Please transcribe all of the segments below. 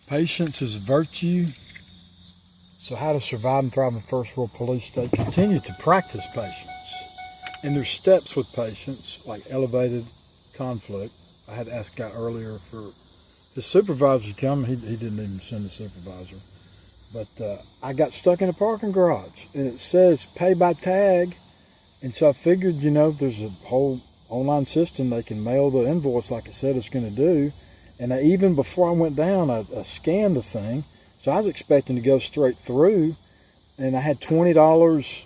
Patience is a virtue. So how to survive and thrive in first world police state? Continue to practice patience. And there's steps with patience, like elevated conflict. I had asked a guy earlier for his supervisor to come. He didn't even send a supervisor. But I got stuck in a parking garage, and it says pay by tag. And so I figured, there's a whole online system. They can mail the invoice like it said it's going to do. And even before I went down, I scanned the thing. So I was expecting to go straight through. And I had $20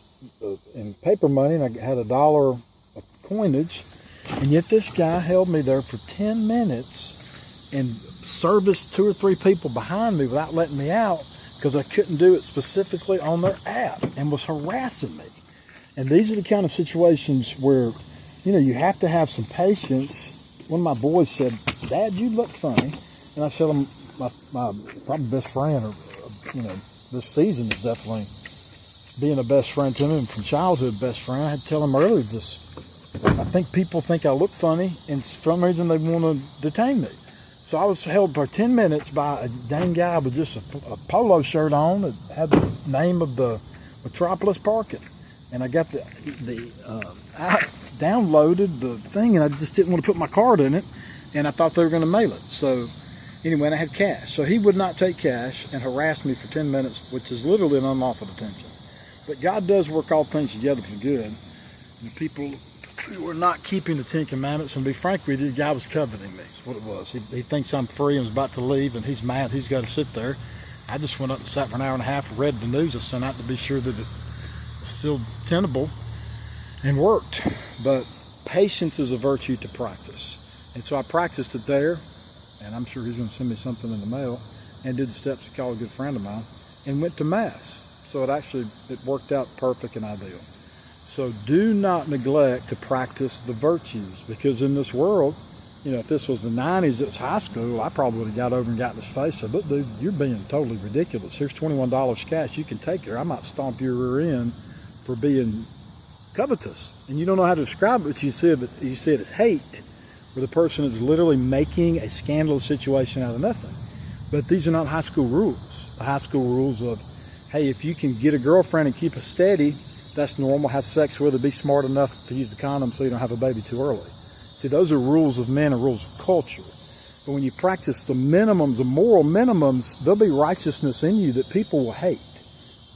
in paper money, and I had $1 of coinage. And yet this guy held me there for 10 minutes and serviced 2 or 3 people behind me without letting me out because I couldn't do it specifically on their app, and was harassing me. And these are the kind of situations where, you have to have some patience. One of my boys said, "Dad, you look funny." And I said, my probably best friend, or, this season is definitely being a best friend to him from childhood best friend. I had to tell him earlier, I think people think I look funny, and for some reason they want to detain me. So I was held for 10 minutes by a dang guy with just a polo shirt on that had the name of the Metropolis Parking. And I got I downloaded the thing, and I just didn't want to put my card in it, and I thought they were going to mail it. So anyway, and I had cash. So he would not take cash and harassed me for 10 minutes, which is literally an unlawful detention. But God does work all things together for good. And people who are not keeping the 10 Commandments, and to be frank with you, the guy was coveting me, is what it was. He thinks I'm free and is about to leave, and he's mad he's got to sit there. I just went up and sat for an hour and a half, read the news I sent out to be sure that it was still tenable, and worked. But patience is a virtue to practice. And so I practiced it there, and I'm sure he's going to send me something in the mail, and did the steps to call a good friend of mine, and went to Mass. So it worked out perfect and ideal. So do not neglect to practice the virtues, because in this world, if this was the 90s, it's high school, I probably would have got over and got in his face and said, "Look, dude, you're being totally ridiculous. Here's $21 cash. You can take it, or I might stomp your rear end for being covetous." And you don't know how to describe it, but you see it as hate, where the person is literally making a scandalous situation out of nothing. But these are not high school rules. The high school rules of, hey, if you can get a girlfriend and keep her steady, that's normal. Have sex with her, be smart enough to use the condom so you don't have a baby too early. See, those are rules of men and rules of culture. But when you practice the minimums, the moral minimums, there'll be righteousness in you that people will hate.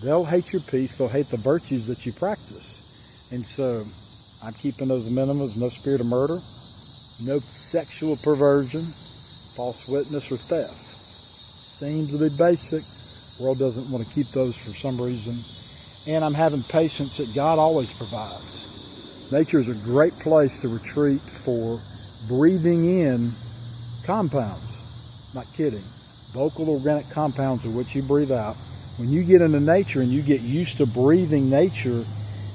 They'll hate your peace. They'll hate the virtues that you practice. And so I'm keeping those minimums: no spirit of murder, no sexual perversion, false witness, or theft. Seems to be basic. The world doesn't want to keep those for some reason. And I'm having patience that God always provides. Nature is a great place to retreat for breathing in compounds. Not kidding. Vocal organic compounds are what you breathe out. When you get into nature and you get used to breathing nature,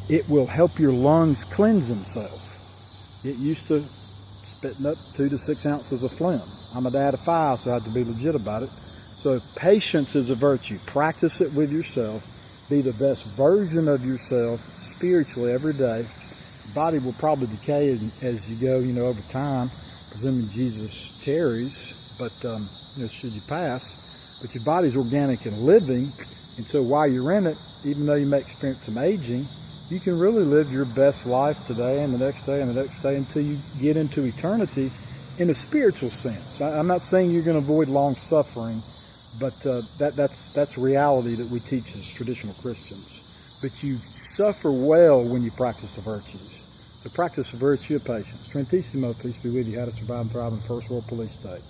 it will help your lungs cleanse themselves. Get used to spitting up 2 to 6 ounces of phlegm. I'm a dad of 5, so I have to be legit about it. So patience is a virtue. Practice it with yourself. Be the best version of yourself spiritually every day. The body will probably decay as you go, over time, presuming Jesus tarries, but should you pass. But your body's organic and living, and so while you're in it, even though you may experience some aging, you can really live your best life today and the next day and the next day until you get into eternity in a spiritual sense. I'm not saying you're going to avoid long suffering, but that's reality that we teach as traditional Christians. But you suffer well when you practice the virtues. So practice the virtue of patience. Trentissimo, peace be with you. How to survive and thrive in first world police state.